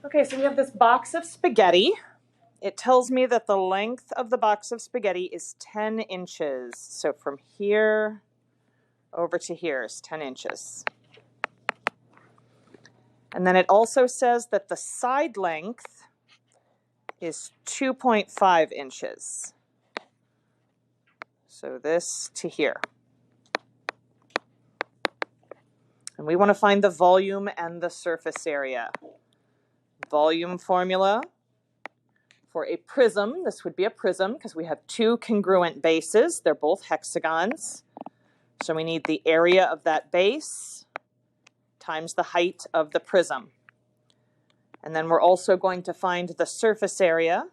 Okay, so we have this box of spaghetti. It tells me that the length of the box of spaghetti is 10 inches. So from here over to here is 10 inches. And then it also says that the side length is 2.5 inches. So this to here. And we want to find the volume and the surface area. Volume formula for a prism, this would be a prism because we have two congruent bases. They're both hexagons. So we need the area of that base times the height of the prism. And then we're also going to find the surface area.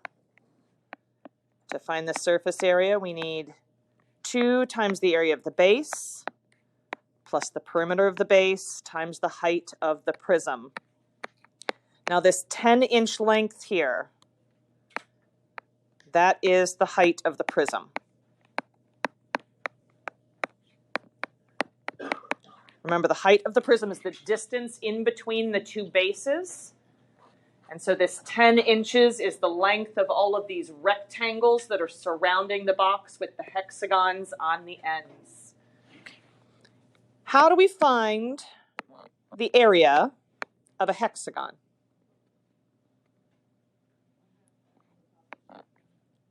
To find the surface area, we need 2 times the area of the base plus the perimeter of the base times the height of the prism. Now this 10-inch length here, that is the height of the prism. Remember, the height of the prism is the distance in between the two bases. And so this 10 inches is the length of all of these rectangles that are surrounding the box with the hexagons on the ends. How do we find the area of a hexagon?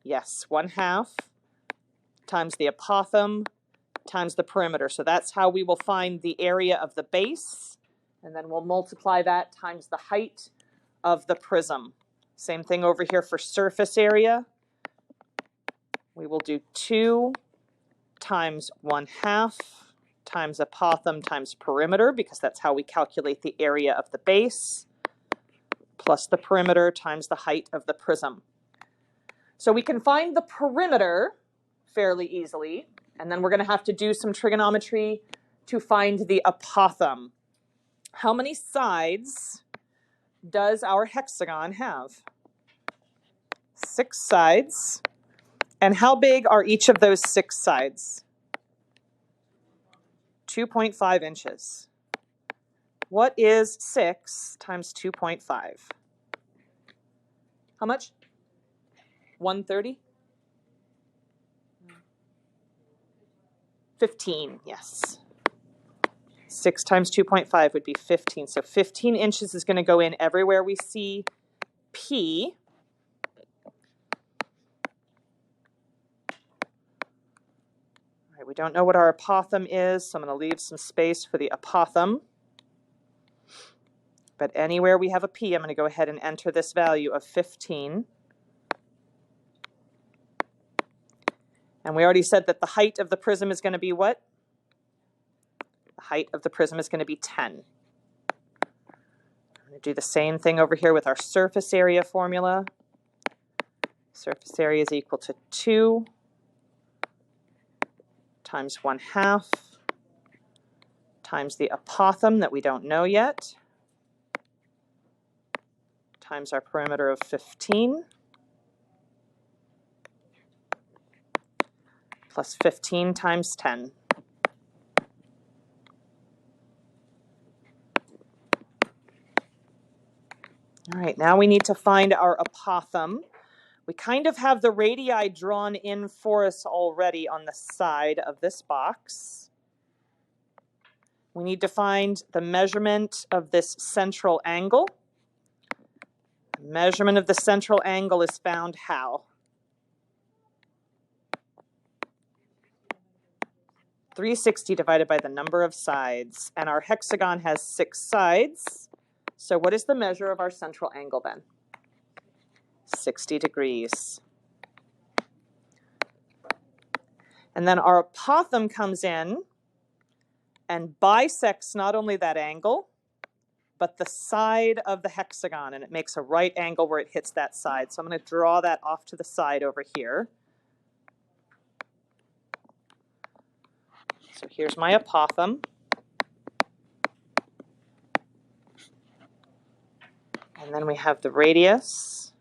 Yes, 1/2 times the apothem times the perimeter. So that's how we will find the area of the base. And then we'll multiply that times the height of the prism. Same thing over here for surface area. We will do 2 times 1/2 times apothem times perimeter, because that's how we calculate the area of the base, plus the perimeter times the height of the prism. So we can find the perimeter fairly easily, and then we're going to have to do some trigonometry to find the apothem. How many sides does our hexagon have? 6 sides. And how big are each of those 6 sides? 2.5 inches. What is 6 times 2.5? How much? 130? 15, yes. 6 times 2.5 would be 15. So 15 inches is going to go in everywhere we see P. All right, we don't know what our apothem is, so I'm going to leave some space for the apothem. But anywhere we have a P, I'm going to go ahead and enter this value of 15. And we already said that the height of the prism is going to be what? The height of the prism is going to be 10. I'm going to do the same thing over here with our surface area formula. Surface area is equal to 2 times 1/2 times the apothem that we don't know yet, times our perimeter of 15, plus 15 times 10. All right, now we need to find our apothem. We kind of have the radii drawn in for us already on the side of this box. We need to find the measurement of this central angle. Measurement of the central angle is found how? 360 divided by the number of sides. And our hexagon has 6 sides. So what is the measure of our central angle then? 60 degrees. And then our apothem comes in and bisects not only that angle, but the side of the hexagon, and it makes a right angle where it hits that side. So I'm going to draw that off to the side over here. So here's my apothem. And then we have the radius.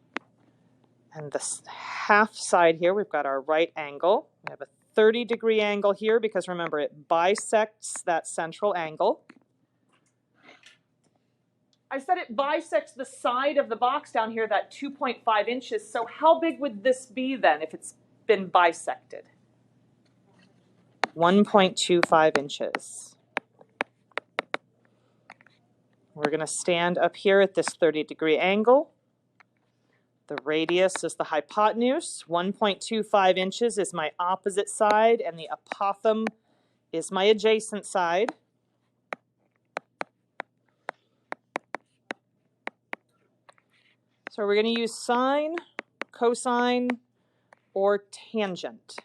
And this half side here, we've got our right angle. We have a 30-degree angle here because remember, it bisects that central angle. I said it bisects the side of the box down here, that 2.5 inches. So how big would this be then if it's been bisected? 1.25 inches. We're going to stand up here at this 30-degree angle. The radius is the hypotenuse. 1.25 inches is my opposite side, and the apothem is my adjacent side. So we're going to use sine, cosine, or tangent.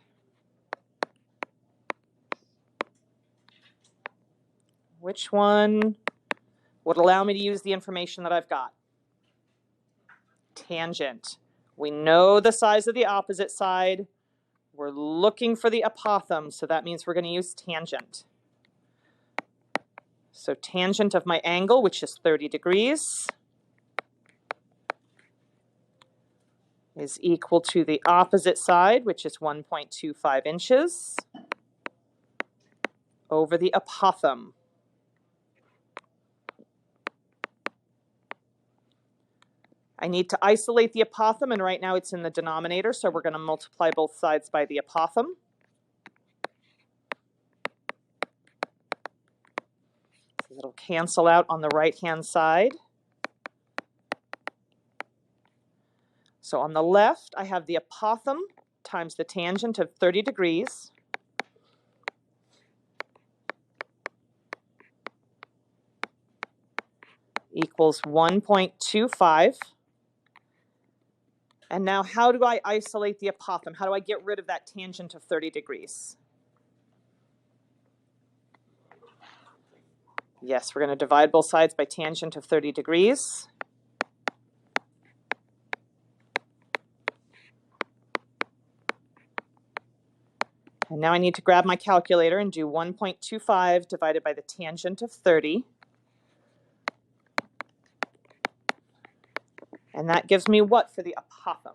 Which one would allow me to use the information that I've got? Tangent. We know the size of the opposite side. We're looking for the apothem, so that means we're going to use tangent. So tangent of my angle, which is 30 degrees, is equal to the opposite side, which is 1.25 inches, over the apothem. I need to isolate the apothem, and right now it's in the denominator, so we're going to multiply both sides by the apothem. So it'll cancel out on the right-hand side. So on the left, I have the apothem times the tangent of 30 degrees. Equals 1.25. And now how do I isolate the apothem? How do I get rid of that tangent of 30 degrees? Yes, we're going to divide both sides by tangent of 30 degrees. And now I need to grab my calculator and do 1.25 divided by the tangent of 30. And that gives me what for the apothem?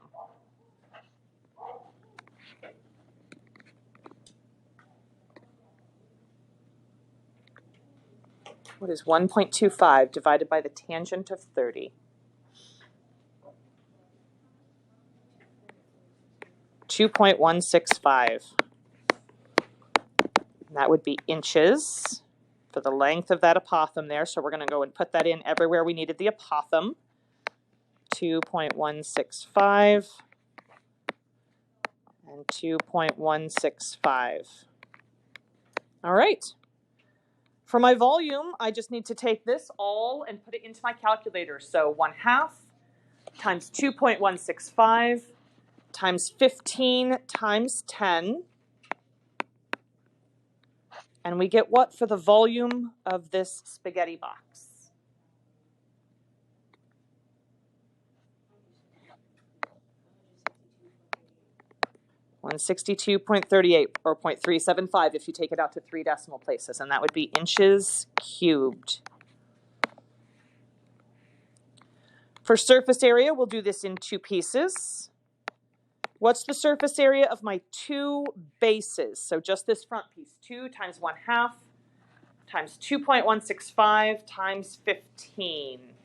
What is 1.25 divided by the tangent of 30? 2.165. That would be inches for the length of that apothem there. So we're going to go and put that in everywhere we needed the apothem. 2.165 and 2.165. All right. For my volume, I just need to take this all and put it into my calculator. So 1/2 times 2.165 times 15 times 10. And we get what for the volume of this spaghetti box? 162.38, or 0.375 if you take it out to 3 decimal places, and that would be inches cubed. For surface area, we'll do this in 2 pieces. What's the surface area of my 2 bases? So just this front piece, 2 times 1/2 times 2.165 times 15.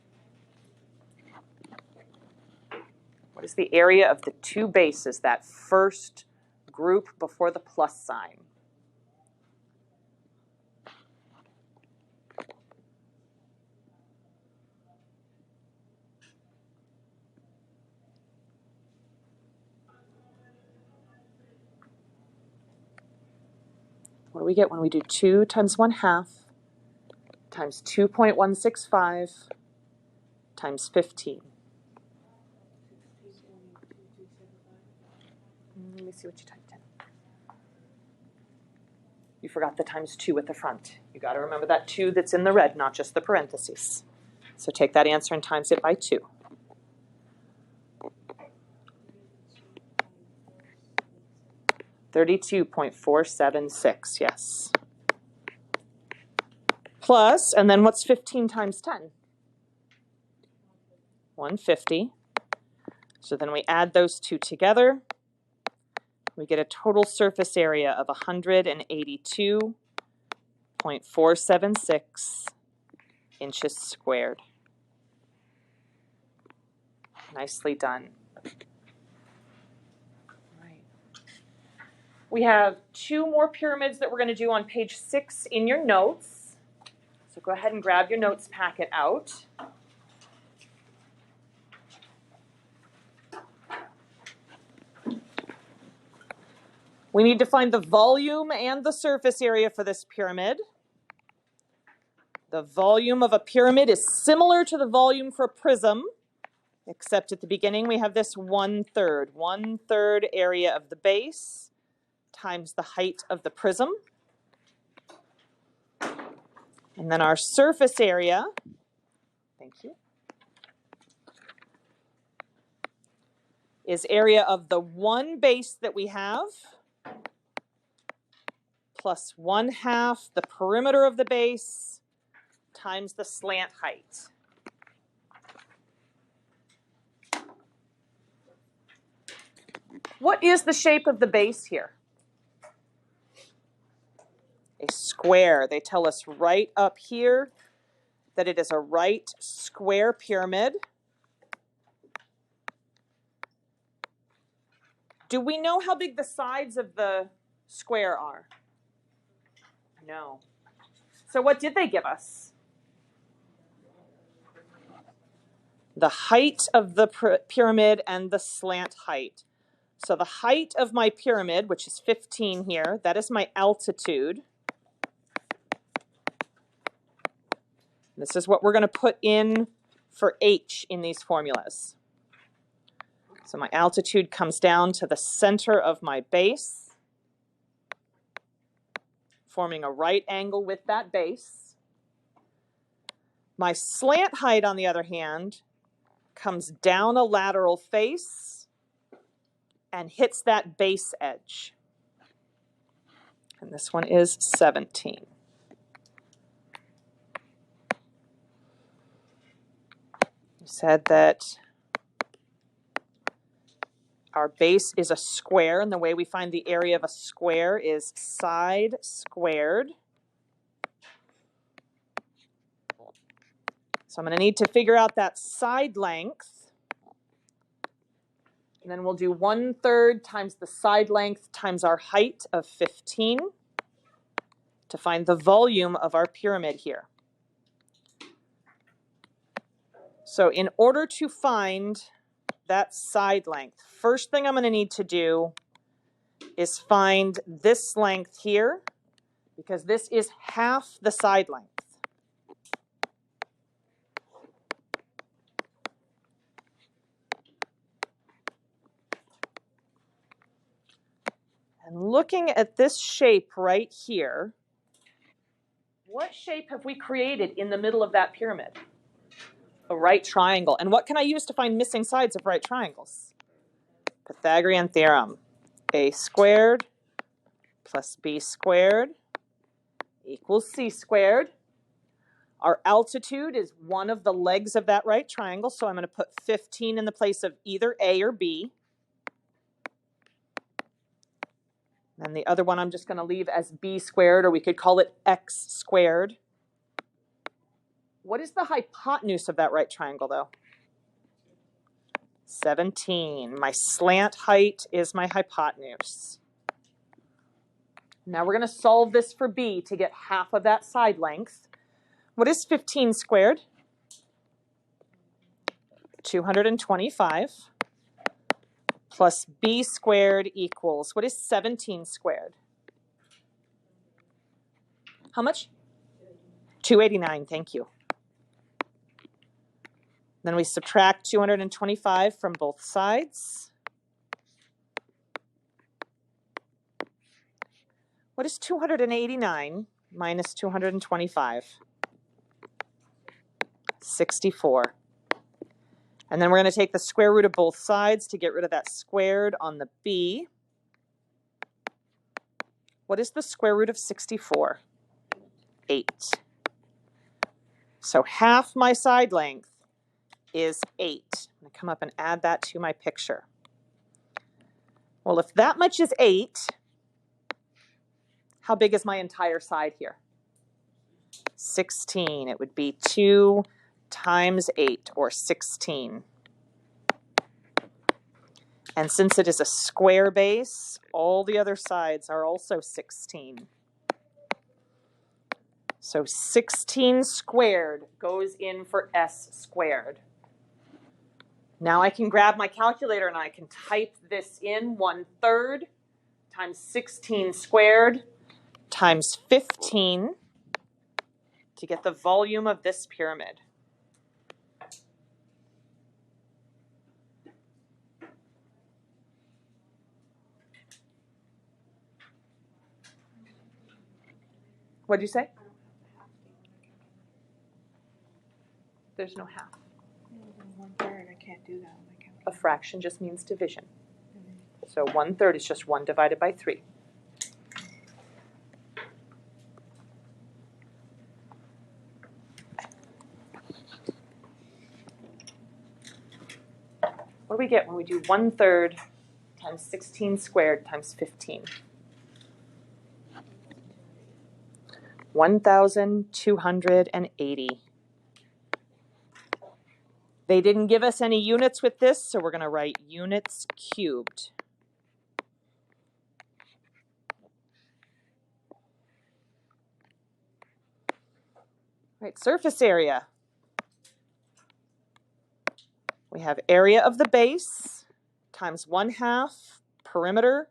What is the area of the 2 bases, that first group before the plus sign? What do we get when we do 2 times 1/2 times 2.165 times 15? Let me see what you typed in. You forgot the times 2 at the front. You got to remember that 2 that's in the red, not just the parentheses. So take that answer and times it by 2. $32.476, yes. Plus, and then what's 15 times 10? 150. So then we add those 2 together. We get a total surface area of 182.476 inches squared. Nicely done. Right. We have 2 more pyramids that we're going to do on page 6 in your notes. So go ahead and grab your notes packet out. We need to find the volume and the surface area for this pyramid. The volume of a pyramid is similar to the volume for a prism, except at the beginning we have this 1/3. 1/3 area of the base times the height of the prism. And then our surface area, thank you, is area of the one base that we have plus 1/2 the perimeter of the base times the slant height. What is the shape of the base here? A square. They tell us right up here that it is a right square pyramid. Do we know how big the sides of the square are? No. So what did they give us? The height of the pyramid and the slant height. So the height of my pyramid, which is 15 here, that is my altitude. This is what we're going to put in for h in these formulas. So my altitude comes down to the center of my base, forming a right angle with that base. My slant height, on the other hand, comes down a lateral face and hits that base edge. And this one is 17. You said that our base is a square, and the way we find the area of a square is side squared. So I'm going to need to figure out that side length. And then we'll do 1/3 times the side length times our height of 15 to find the volume of our pyramid here. So in order to find that side length, first thing I'm going to need to do is find this length here, because this is half the side length. And looking at this shape right here, what shape have we created in the middle of that pyramid? A right triangle. And what can I use to find missing sides of right triangles? Pythagorean theorem. A squared plus b squared equals c squared. Our altitude is one of the legs of that right triangle, so I'm going to put 15 in the place of either a or b. And the other one I'm just going to leave as b squared, or we could call it x squared. What is the hypotenuse of that right triangle, though? 17. My slant height is my hypotenuse. Now we're going to solve this for b to get half of that side length. What is 15 squared? 225. Plus b squared equals, what is 17 squared? How much? 289, thank you. Then we subtract 225 from both sides. What is 289 minus 225? 64. And then we're going to take the square root of both sides to get rid of that squared on the b. What is the square root of 64? 8. So half my side length is 8. I'm going to come up and add that to my picture. Well, if that much is 8, how big is my entire side here? 16. It would be 2 times 8, or 16. And since it is a square base, all the other sides are also 16. So 16 squared goes in for s squared. Now I can grab my calculator and I can type this in. 1/3 times 16 squared times 15 to get the volume of this pyramid. What'd you say? There's no half. 1/3, I can't do that on my calculator. A fraction just means division. So 1/3 is just 1 divided by 3. What do we get when we do 1/3 times 16 squared times 15? 1,280. They didn't give us any units with this, so we're going to write units cubed. Right, surface area. We have area of the base times 1/2 perimeter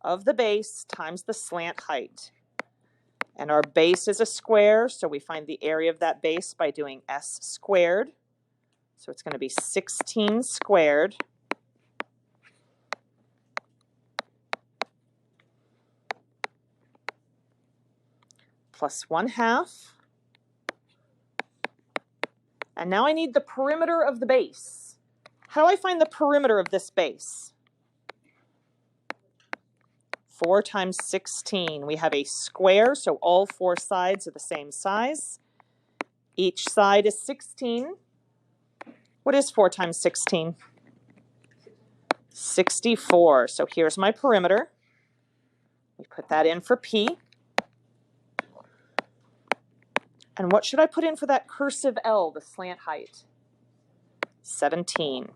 of the base times the slant height. And our base is a square, so we find the area of that base by doing s squared. So it's going to be 16 squared plus 1/2. And now I need the perimeter of the base. How do I find the perimeter of this base? 4 times 16. We have a square, so all 4 sides are the same size. Each side is 16. What is 4 times 16? 64. So here's my perimeter. We put that in for P. And what should I put in for that cursive L, the slant height? 17.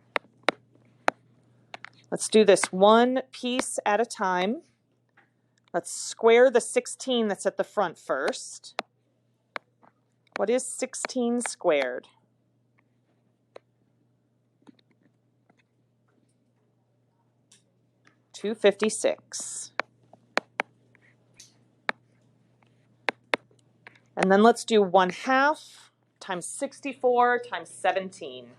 Let's do this one piece at a time. Let's square the 16 that's at the front first. What is 16 squared? $256. And then let's do 1/2 times 64 times 17.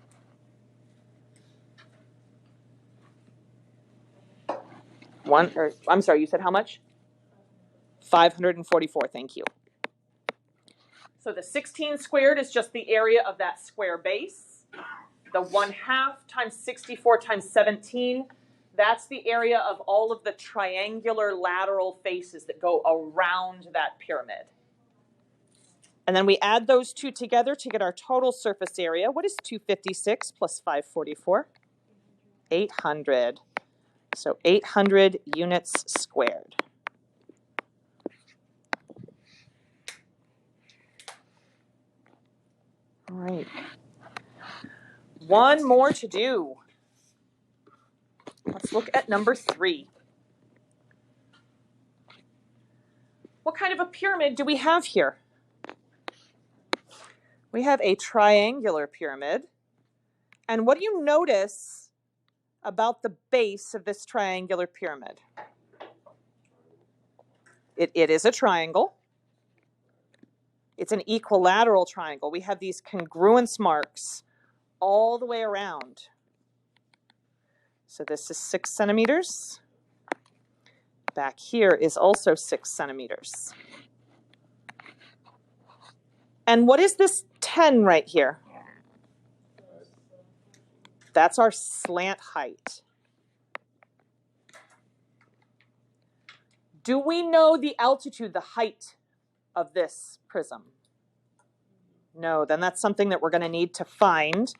I'm sorry, you said how much? 544, thank you. So the 16 squared is just the area of that square base. The 1/2 times 64 times 17, that's the area of all of the triangular lateral faces that go around that pyramid. And then we add those two together to get our total surface area. What is 256 plus 544? 800. So 800 units squared. All right. One more to do. Let's look at number 3. What kind of a pyramid do we have here? We have a triangular pyramid. And what do you notice about the base of this triangular pyramid? It is a triangle. It's an equilateral triangle. We have these congruence marks all the way around. So this is 6 centimeters. Back here is also 6 centimeters. And what is this 10 right here? That's our slant height. Do we know the altitude, the height of this prism? No, then that's something that we're going to need to find.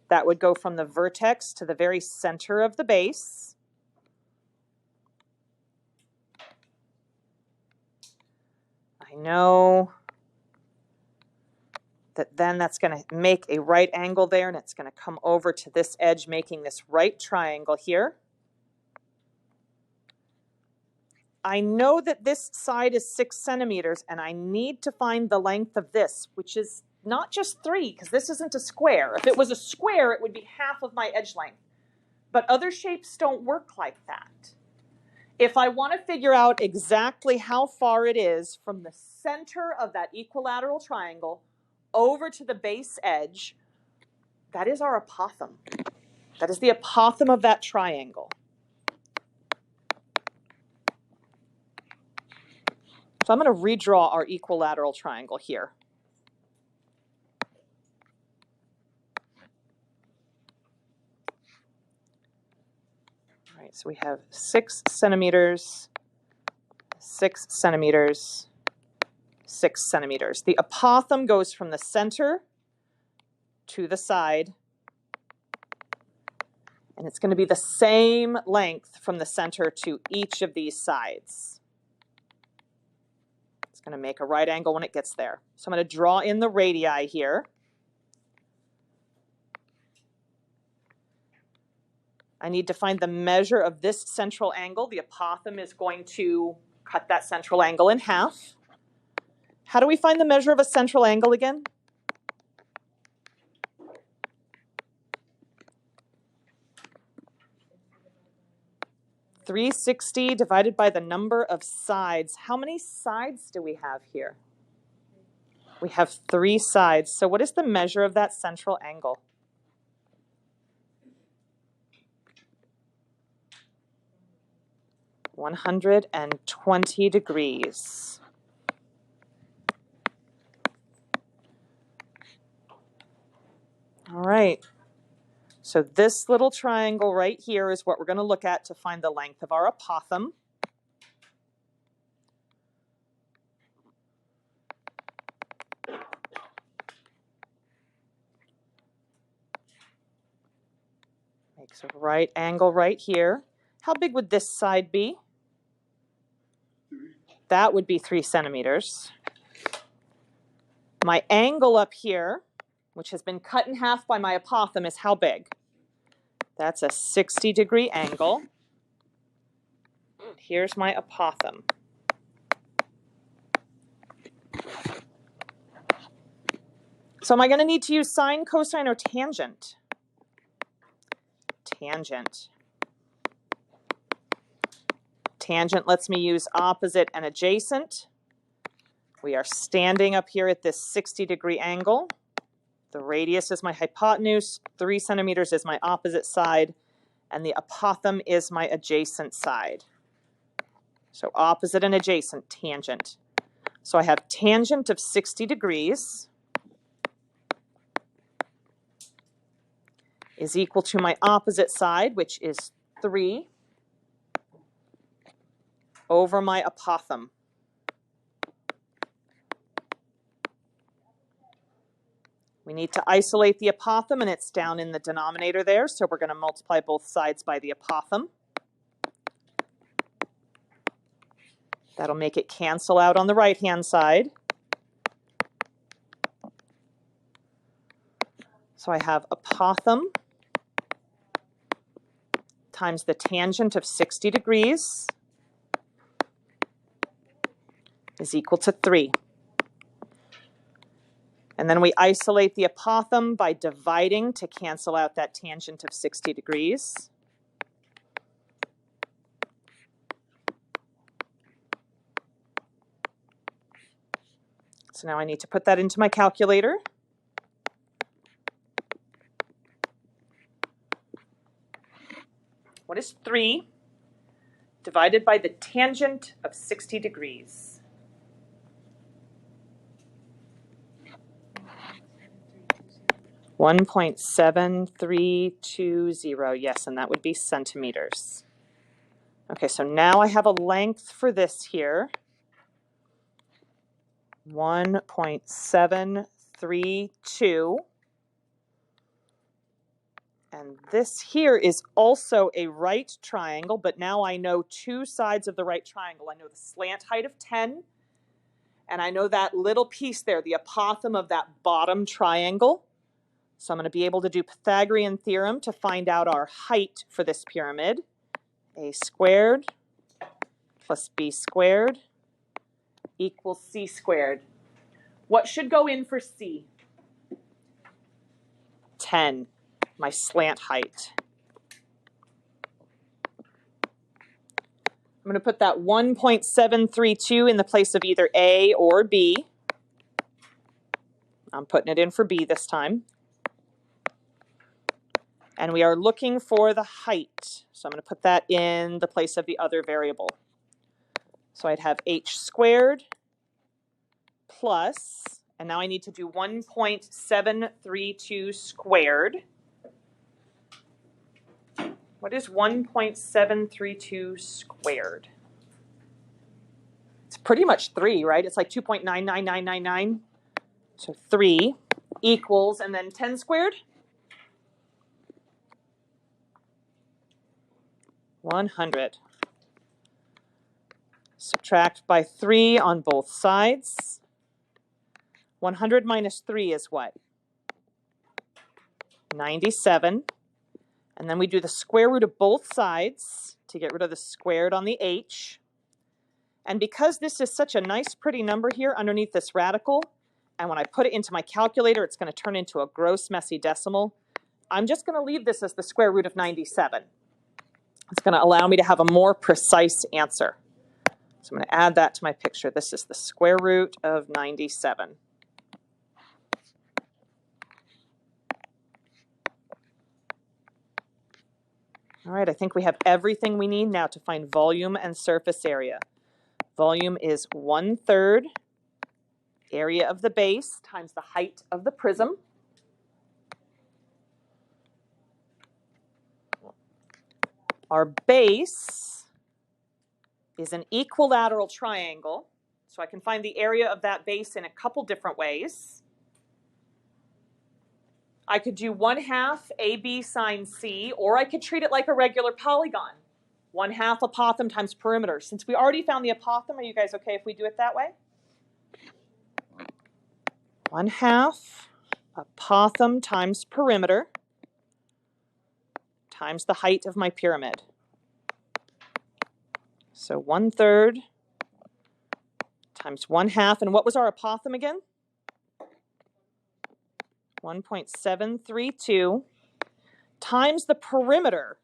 That would go from the vertex to the very center of the base. I know that then that's going to make a right angle there, and it's going to come over to this edge, making this right triangle here. I know that this side is 6 centimeters, and I need to find the length of this, which is not just 3, because this isn't a square. If it was a square, it would be half of my edge length. But other shapes don't work like that. If I want to figure out exactly how far it is from the center of that equilateral triangle over to the base edge, that is our apothem. That is the apothem of that triangle. So I'm going to redraw our equilateral triangle here. All right, so we have 6 centimeters, 6 centimeters, 6 centimeters. The apothem goes from the center to the side, and it's going to be the same length from the center to each of these sides. It's going to make a right angle when it gets there. So I'm going to draw in the radii here. I need to find the measure of this central angle. The apothem is going to cut that central angle in half. How do we find the measure of a central angle again? (360) divided by the number of sides. How many sides do we have here? We have 3 sides. So what is the measure of that central angle? (120 degrees). All right. So this little triangle right here is what we're going to look at to find the length of our apothem. Makes a right angle right here. How big would this side be? That would be 3 centimeters. My angle up here, which has been cut in half by my apothem, is how big? That's a 60-degree angle. Here's my apothem. So am I going to need to use sine, cosine, or tangent? Tangent. Tangent lets me use opposite and adjacent. We are standing up here at this 60-degree angle. The radius is my hypotenuse, 3 centimeters is my opposite side, and the apothem is my adjacent side. So opposite and adjacent, tangent. So I have tangent of 60 degrees is equal to my opposite side, which is 3, over my apothem. We need to isolate the apothem, and it's down in the denominator there, so we're going to multiply both sides by the apothem. That'll make it cancel out on the right-hand side. So I have apothem times the tangent of 60 degrees is equal to 3. And then we isolate the apothem by dividing to cancel out that tangent of 60 degrees. So now I need to put that into my calculator. What is 3 divided by the tangent of 60 degrees? 1.7320, yes, and that would be centimeters. Okay, so now I have a length for this here. 1.732. And this here is also a right triangle, but now I know 2 sides of the right triangle. I know the slant height of 10, and I know that little piece there, the apothem of that bottom triangle. So I'm going to be able to do Pythagorean theorem to find out our height for this pyramid. A squared plus b squared equals c squared. What should go in for c? 10, my slant height. I'm going to put that 1.732 in the place of either A or B. I'm putting it in for B this time. And we are looking for the height. So I'm going to put that in the place of the other variable. So I'd have h squared plus, and now I need to do 1.732 squared. What is 1.732 squared? It's pretty much 3, right? It's like 2.99999. So 3 equals, and then 10 squared? 100. Subtract by 3 on both sides. 100 minus 3 is what? 97. And then we do the square root of both sides to get rid of the squared on the h. And because this is such a nice, pretty number here underneath this radical, and when I put it into my calculator, it's going to turn into a gross, messy decimal, I'm just going to leave this as the square root of 97. It's going to allow me to have a more precise answer. So I'm going to add that to my picture. This is the square root of 97. All right, I think we have everything we need now to find volume and surface area. Volume is 1/3 area of the base times the height of the prism. Our base is an equilateral triangle, so I can find the area of that base in a couple different ways. I could do 1/2 AB sine C, or I could treat it like a regular polygon. 1/2 apothem times perimeter. Since we already found the apothem, are you guys okay if we do it that way? 1/2 apothem times perimeter times the height of my pyramid. So 1/3 times 1/2, and what was our apothem again? 1.732 times the perimeter.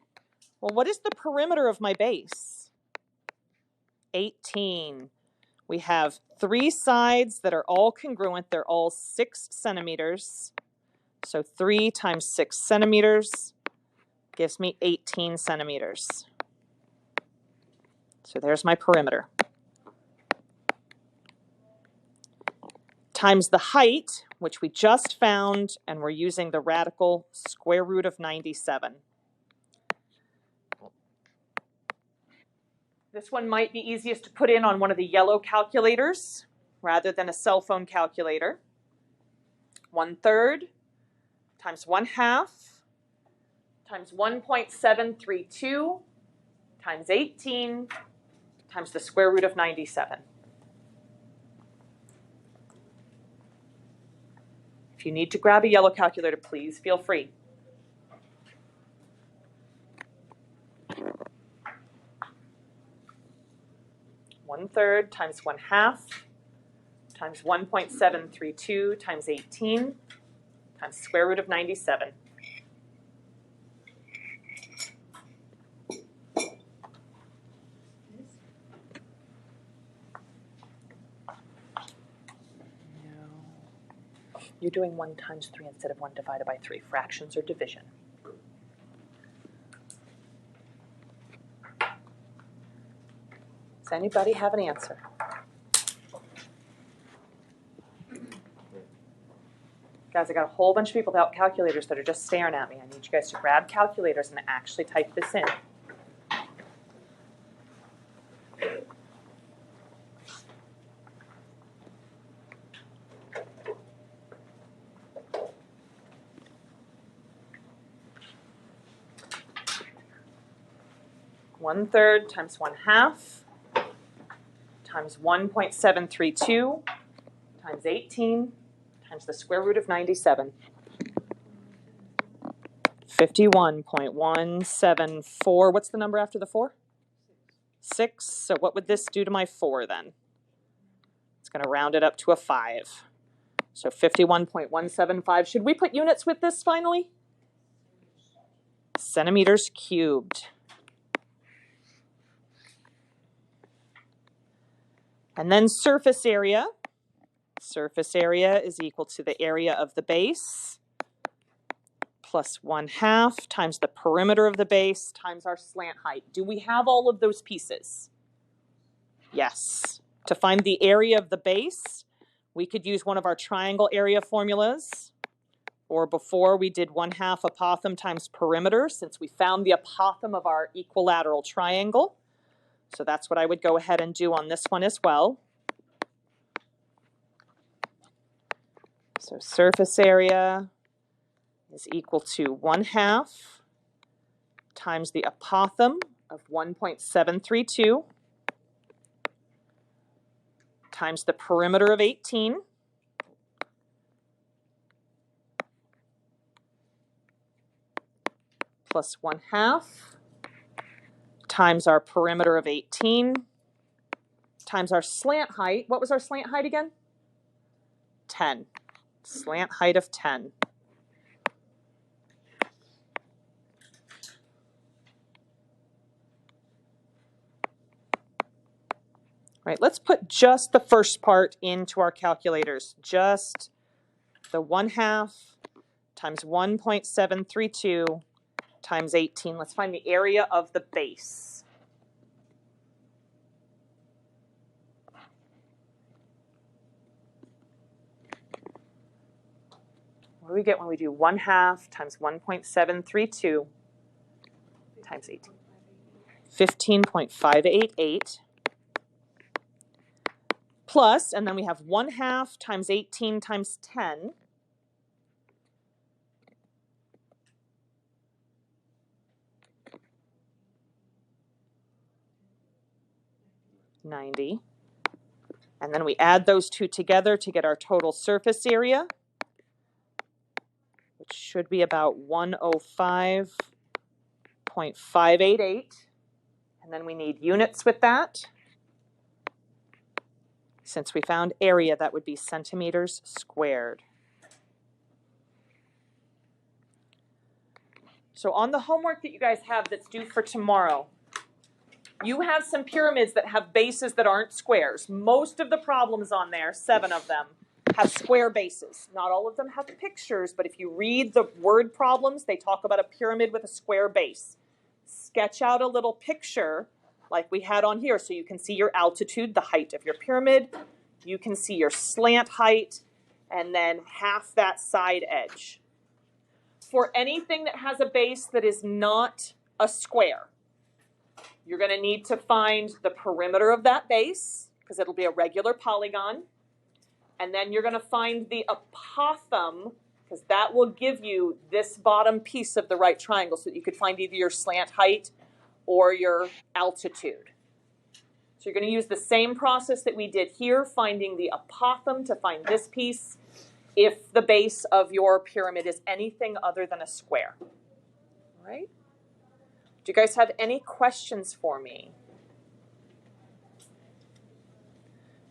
Well, what is the perimeter of my base? 18. We have 3 sides that are all congruent. They're all 6 centimeters. So 3 times 6 centimeters gives me 18 centimeters. So there's my perimeter. Times the height, which we just found, and we're using the radical square root of 97. This one might be easiest to put in on one of the yellow calculators rather than a cell phone calculator. 1/3 times 1/2 times 1.732 times 18 times the square root of 97. If you need to grab a yellow calculator, please feel free. One-third times 1/2 times 1.732 times 18 times square root of 97. You're doing 1 times 3 instead of 1 divided by 3. Fractions or division. Does anybody have an answer? Guys, I got a whole bunch of people without calculators that are just staring at me. I need you guys to grab calculators and actually type this in. One-third times 1/2 times 1.732 times 18 times the square root of 97. 51.174. What's the number after the 4? 6. So what would this do to my 4 then? It's going to round it up to a 5. So 51.175. Should we put units with this finally? Centimeters cubed. And then surface area. Surface area is equal to the area of the base plus 1/2 times the perimeter of the base times our slant height. Do we have all of those pieces? Yes. To find the area of the base, we could use one of our triangle area formulas, or before we did 1/2 apothem times perimeter, since we found the apothem of our equilateral triangle. So that's what I would go ahead and do on this one as well. So surface area is equal to 1/2 times the apothem of 1.732 times the perimeter of 18 plus 1/2 times our perimeter of 18 times our slant height. What was our slant height again? 10. Slant height of 10. Right, let's put just the first part into our calculators. Just the 1/2 times 1.732 times 18. Let's find the area of the base. What do we get when we do 1/2 times 1.732 times 18? 15.588. Plus, and then we have 1/2 times 18 times 10. $90. And then we add those two together to get our total surface area, which should be about 105.588. And then we need units with that. Since we found area, that would be centimeters squared. So on the homework that you guys have that's due for tomorrow, you have some pyramids that have bases that aren't squares. Most of the problems on there, 7 of them, have square bases. Not all of them have pictures, but if you read the word problems, they talk about a pyramid with a square base. Sketch out a little picture like we had on here so you can see your altitude, the height of your pyramid. You can see your slant height, and then half that side edge. For anything that has a base that is not a square, you're going to need to find the perimeter of that base, because it'll be a regular polygon. And then you're going to find the apothem, because that will give you this bottom piece of the right triangle, so that you could find either your slant height or your altitude. So you're going to use the same process that we did here, finding the apothem to find this piece, if the base of your pyramid is anything other than a square. All right? Do you guys have any questions for me?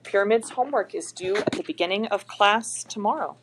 Pyramids homework is due at the beginning of class tomorrow.